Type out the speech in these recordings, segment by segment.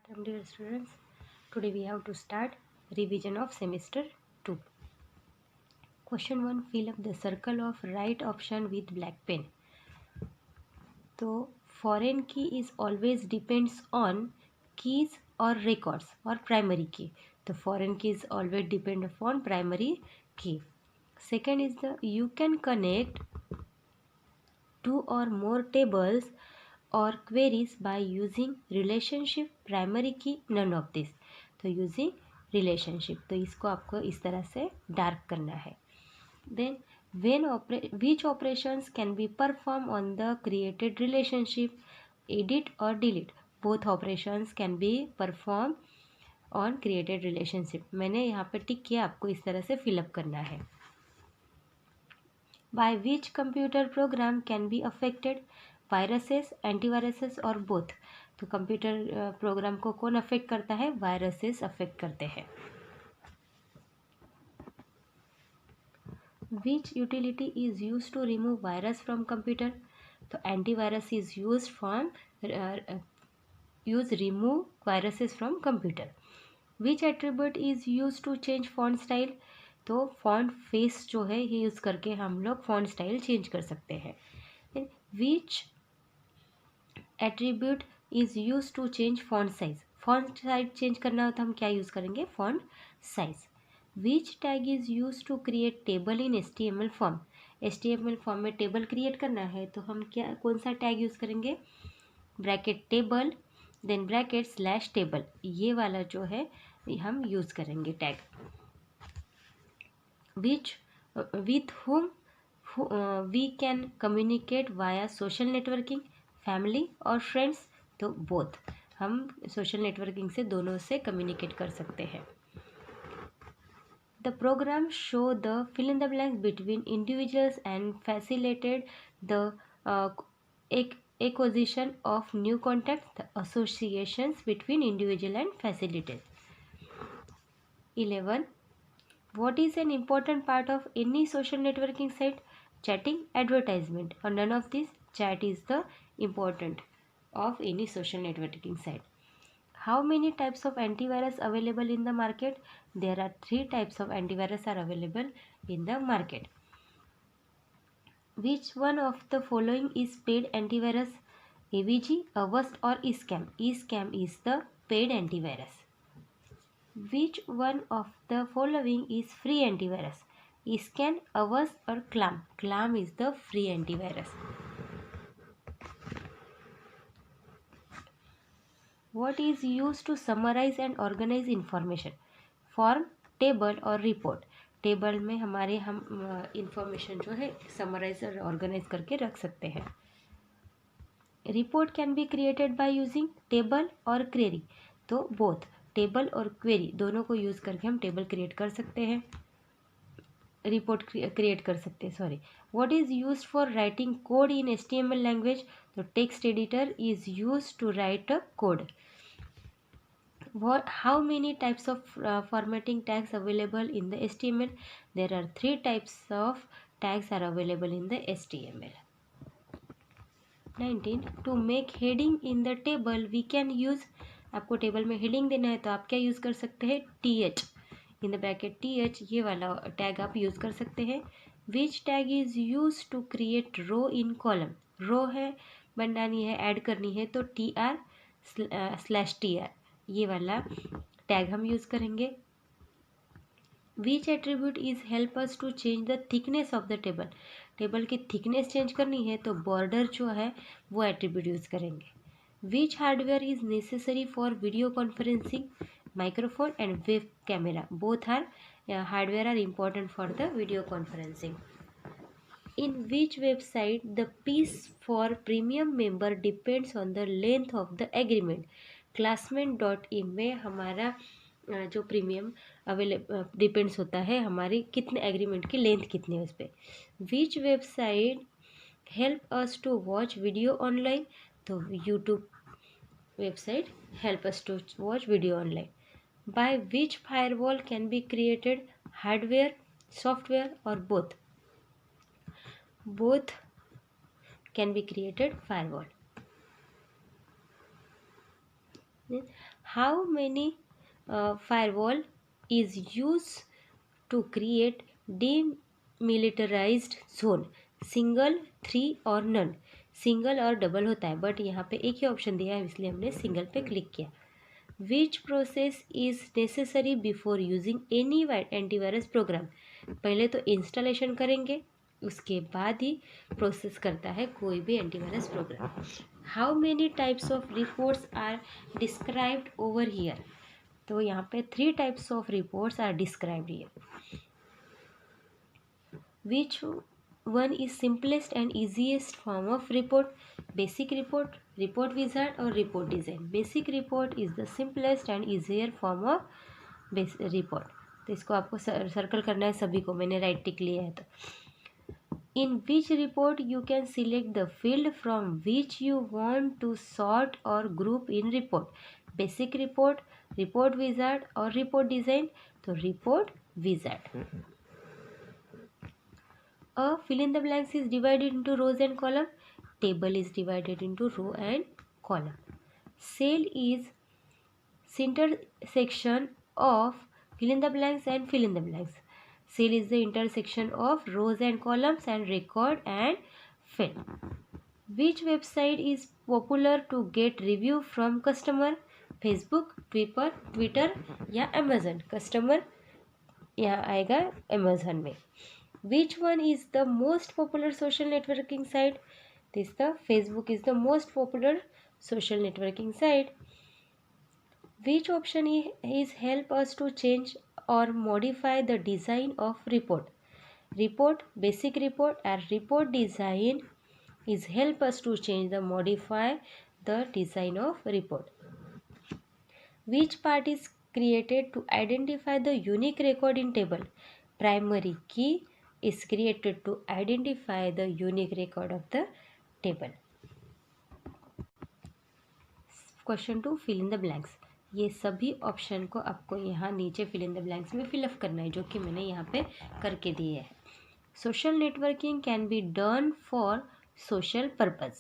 Welcome dear students. Today we have to start revision of semester 2. Question 1. Fill up the circle of right option with black pen. So foreign key is always depends on keys or records or primary key. The foreign key is always depend upon primary key. Second is the you can connect two or more tables or queries by using relationship primary key none of this. तो using relationship, तो इसको आपको इस तरह से dark करना है. Then which operations can be performed on the created relationship, edit or delete. Both operations can be performed on created relationship. मैंने यहाँ पे टिक किया, आपको इस तरह से फिलअप करना है. By which computer program can be affected, viruses, antiviruses और both. तो कंप्यूटर प्रोग्राम को कौन अफेक्ट करता है? वायरसेस अफेक्ट करते हैं. Which utility is used to remove virus from computer? तो antivirus is used from remove viruses from computer. Which attribute is used to change font style? तो font face जो है ये यूज़ करके हम लोग फॉन्ट स्टाइल चेंज कर सकते हैं. Which attribute is use to change font size. Font size change करना हो तो हम क्या यूज़ करेंगे? Font size. Which tag is use to create table in HTML form. HTML form में टेबल क्रिएट करना है तो हम क्या कौन सा टैग यूज़ करेंगे? Bracket table then bracket slash table, ये वाला जो है हम यूज़ करेंगे tag. Which with whom we can communicate via social networking, family और friends. तो both, हम सोशल नेटवर्किंग से दोनों से कम्युनिकेट कर सकते हैं. The program show the fill in the blanks between individuals and facilitated the acquisition of new contacts, the associations between individual and facilitated. 11. What is an important part of any social networking site? Chatting, advertisement, or none of this? Chat is the important of any social networking site. How many types of antivirus available in the market? There are 3 types of antivirus are available in the market. Which one of the following is paid antivirus? AVG, Avast or eScam? eScam is the paid antivirus. Which one of the following is free antivirus? eScan, Avast or Clam? Clam is the free antivirus. What is used to summarize and organize information? Form, table और report. Table में हमारे हम information जो है summarise और organise करके रख सकते हैं. Report can be created by using table और क्वेरी. तो बोथ टेबल और क्वेरी दोनों को यूज़ करके हम टेबल क्रिएट कर सकते हैं, रिपोर्ट क्रिएट कर सकते हैं. Sorry. What is used for writing code in HTML language? तो text editor is used to write a code. How many types of formatting tags available in the HTML? There are 3 types of tags are available in the HTML. 19. To make heading in the table we can use. आपको table में heading देना है तो आप क्या use कर सकते हैं? TH in the bracket TH, ये वाला टैग आप यूज़ कर सकते हैं. Which tag is use to create row in column. Row है बनानी है, ऐड करनी है तो TR/TR ये वाला टैग हम यूज़ करेंगे. Which attribute is help us to change the thickness of the table. Table की थिकनेस चेंज करनी है तो बॉर्डर जो है वो एट्रीब्यूट यूज़ करेंगे. Which hardware is necessary for video conferencing? Microphone and web camera, both are hardware are important for the video conferencing. In which website the fees for premium member depends on the length of the agreement? classmate.in में हमारा जो premium depends होता है हमारी कितने agreement की length कितनी है उस पर. Which website help us to watch video online? तो YouTube website help us to watch video online. By which firewall can be created? Hardware, software और both? Both can be created firewall. How many firewall is used to create demilitarized zone? Single, 3 और none. Single और double होता है, but यहाँ पे एक ही option दिया है, इसलिए हमने सिंगल पे क्लिक किया. Which process is necessary before using any antivirus program? पहले तो इंस्टॉलेशन करेंगे, उसके बाद ही प्रोसेस करता है कोई भी antivirus program. How many types of reports are described over here? तो यहाँ पे 3 types of reports are described here. Which one is simplest and easiest form of report? Basic report, report wizard और report design. Basic report is the simplest and easier form of report. तो इसको आपको circle करना है सभी को, मैंने right टिक लिया है. तो in which report you can select the field from which you want to sort or group in report? Basic report, report wizard or report design? तो report wizard. A fill in the blanks is divided into rows and column. Table is divided into row and column. Cell is intersection of fill in the blanks and fill in the blanks. Cell is the intersection of rows and columns and record and fill. Which website is popular to get review from customer? Facebook, Twitter या Amazon? Customer यहाँ आएगा Amazon में. Which one is the most popular social networking site? This the Facebook is the most popular social networking site. Which option is help us to change or modify the design of report? Report, basic report and report design is help us to change the modify the design of report. Which part is created to identify the unique record in table? Primary key is created to identify the unique record of the table. Question 2, fill in the blanks. ये सभी option को आपको यहाँ नीचे fill in the blanks में fill up करना है, जो कि मैंने यहाँ पे करके दिए है. Social networking can be done for social purpose.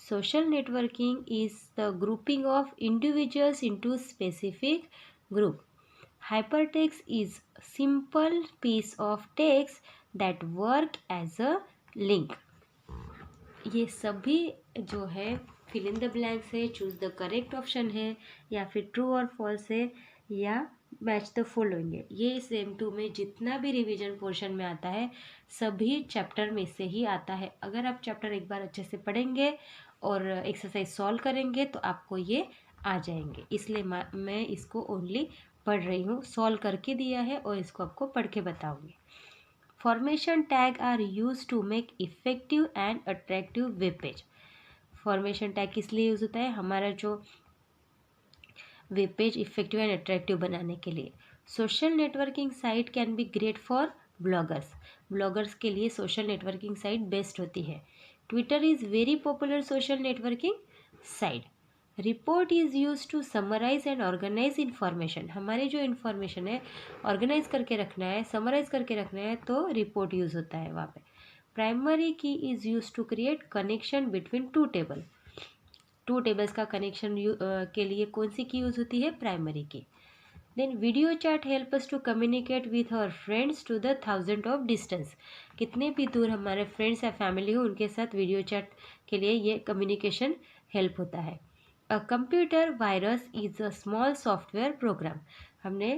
Social networking is the grouping of individuals into specific group. Hypertext is simple piece of text that work as a link. ये सभी जो है फिल इन द ब्लैंक्स है, choose the correct option है, या फिर true और false है, या मैच द फॉलोइंग है. ये सेम टू में जितना भी रिवीजन पोर्शन में आता है सभी चैप्टर में से ही आता है. अगर आप चैप्टर एक बार अच्छे से पढ़ेंगे और एक्सरसाइज सॉल्व करेंगे तो आपको ये आ जाएंगे. इसलिए मैं इसको ओनली पढ़ रही हूँ, सॉल्व करके दिया है और इसको आपको पढ़ के बताऊँगी. Formation tag are use to make effective and attractive web page. Formation tag किस लिए यूज़ होता है? हमारा जो web page effective and attractive बनाने के लिए. Social networking site can be great for bloggers. Bloggers के लिए सोशल नेटवर्किंग साइट बेस्ट होती है. Twitter is very popular social networking site. Report is use to summarize and organize information. हमारे जो information है ऑर्गेनाइज करके रखना है, समराइज करके रखना है, तो रिपोर्ट यूज़ होता है वहाँ पे. Primary key is use to create connection between two table. Two tables का कनेक्शन के लिए कौन सी की यूज़ होती है? Primary key. Then video chat help us to communicate with our friends to the 1000 of distance. कितने भी दूर हमारे फ्रेंड्स या फैमिली हो उनके साथ वीडियो चैट के लिए ये कम्युनिकेशन हेल्प होता है. A computer virus is a small software program. हमने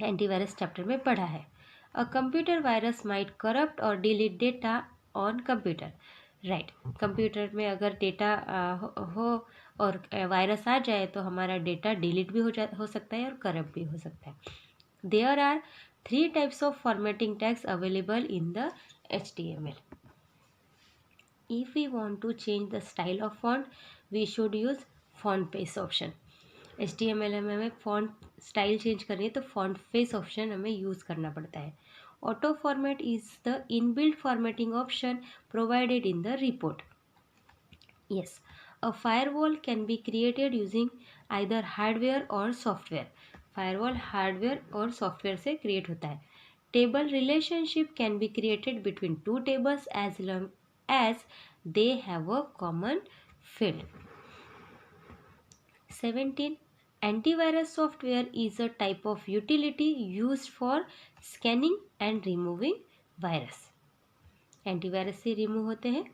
एंटीवायरस चैप्टर में पढ़ा है. A computer virus might corrupt और delete data on computer. Right, computer में अगर डेटा हो और वायरस आ जाए तो हमारा डेटा डिलीट भी हो सकता है और करप्ट भी हो सकता है. There are 3 types of formatting tags available in the HTML. If we want to change the style of font, we should use font face option. HTML में हमें फॉन्ट स्टाइल चेंज करनी है तो फॉन्ट फेस ऑप्शन हमें use करना पड़ता है. Auto format is the inbuilt formatting option provided in the report. Yes, a firewall can be created using either hardware और सॉफ्टवेयर. फायरवॉल हार्डवेयर और सॉफ्टवेयर से क्रिएट होता है. Table relationship can be created between two tables as long as they have a common field. 17. Antivirus software is a type of utility used for scanning and removing virus. Antivirus से remove होते हैं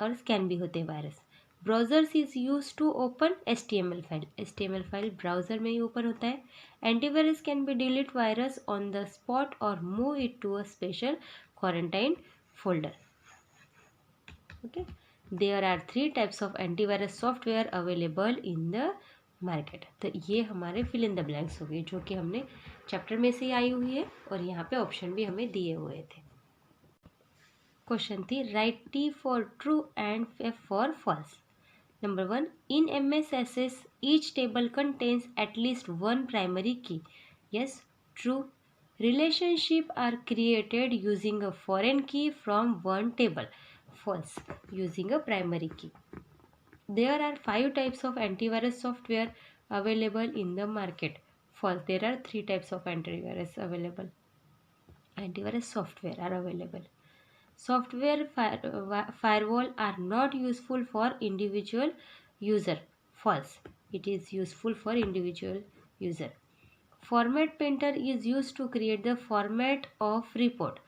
और scan भी होते हैं virus. Browsers is use to open HTML file. HTML file browser में ही open होता है. Antivirus can be delete virus on the spot और move it to a special quarantine folder. Okay, there are 3 types of antivirus software available in the market. तो ये हमारे fill in the blanks हो गए जो कि हमने चैप्टर में से आई हुई है और यहाँ पे ऑप्शन भी हमें दिए हुए थे. क्वेश्चन थी write T for true and F for false. Number 1, in MSSS each table contains at least one primary key. Yes, true. Relationship are created using a foreign key from one table. False. Using a primary key. There are 5 types of antivirus software available in the market. False. There are 3 types of antivirus available. Antivirus software are available. Software firewall are not useful for individual user. False. It is useful for individual user. Format painter is used to create the format of report.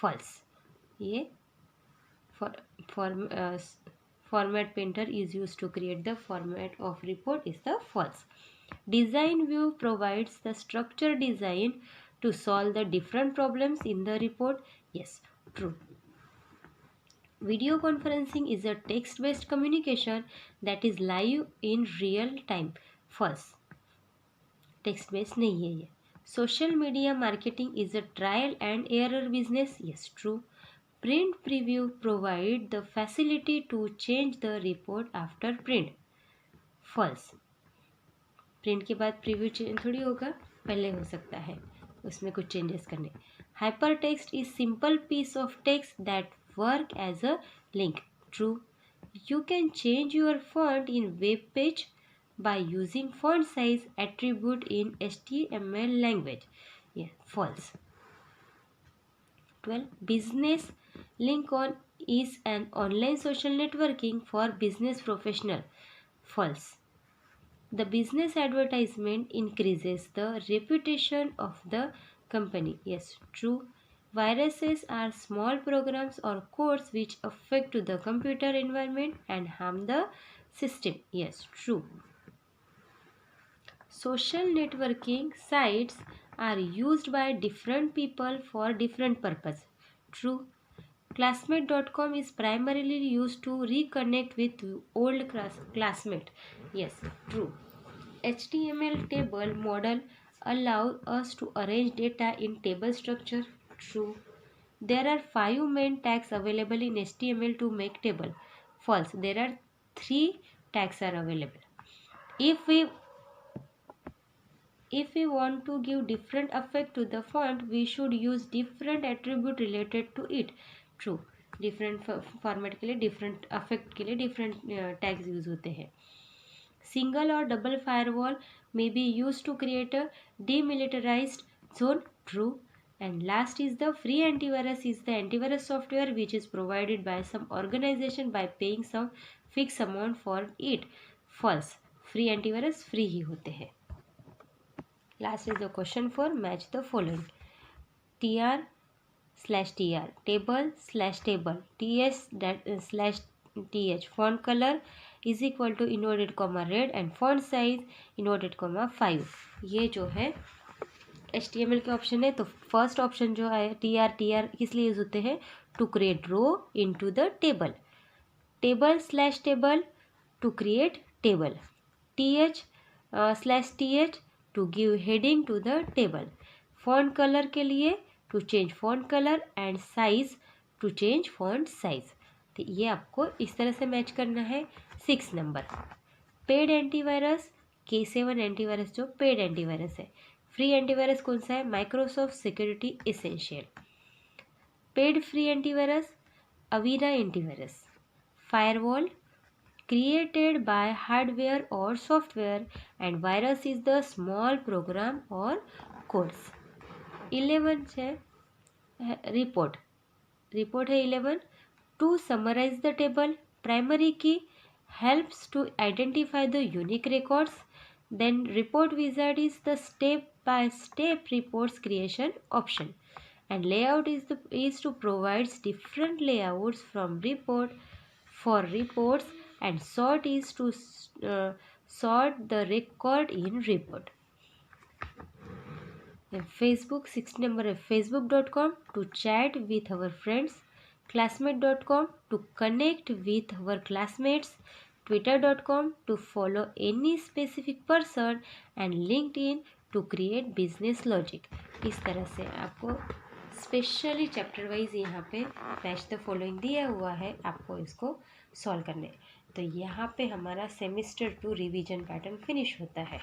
False. ये format painter is used to create the format of report is the false. Design view provides the structure design to solve the different problems in the report. Yes, true. Video conferencing is a text-based communication that is live in real time. False. Text-based नहीं है ये. Social media marketing is a trial and error business. Yes, true. Print preview provide the facility to change the report after print. False. Print के बाद preview change थोड़ी होगा, पहले हो सकता है उसमें कुछ changes करने. Hypertext is simple piece of text that work as a link. True. You can change your font in web page by using font size attribute in HTML language. Yeah, false. 12. Business LinkedIn is an online social networking for business professional. False. The business advertisement increases the reputation of the company. Yes, true. Viruses are small programs or codes which affect to the computer environment and harm the system. Yes, true. Social networking sites are used by different people for different purpose. True. Classmate.com is primarily used to reconnect with old classmate. Yes, true. HTML table model allows us to arrange data in table structure. True. There are 5 main tags available in HTML to make table. False. There are 3 tags are available. If we want to give different effect to the font, we should use different attribute related to it. True. Different format के लिए different effect के लिए different tags use होते हैं. Single or double firewall may be used to create a demilitarized zone. True. And last is the free antivirus is the antivirus software which is provided by some organization by paying some fixed amount for it. False. Free antivirus free ही होते हैं. Last is the question for match the following. tr/tr table/table ts/th font color is equal to inverted comma red and font size inverted comma 5. ये जो है HTML के option है. तो first option जो है tr किस लिए यूज होते हैं? To create row into the table. table/table to create table. th/th to give heading to the table. Font colour के लिए to change font colour and size to change font size. तो ये आपको इस तरह से मैच करना है. 6 number. Paid antivirus K7 antivirus जो पेड एंटीवायरस है. फ्री एंटीवायरस कौन सा है? Microsoft security essential. Paid free antivirus Avira antivirus. Firewall created by hardware or software and virus is the small program or codes. 11 है report है 11. To summarise the table primary key helps to identify the unique records. Then report wizard is the step by step reports creation option. And layout is to provide different layouts from report for reports. And sort is to sort the record in report. And Facebook, 6 number of facebook.com to chat with our friends, classmate.com to connect with our classmates, twitter.com to follow any specific person, and LinkedIn to create business logic. इस तरह से आपको specially chapter wise यहाँ पे match the following दिया हुआ है, आपको इसको सॉल्व करने। तो यहाँ पे हमारा सेमेस्टर 2 रिवीजन पैटर्न फिनिश होता है।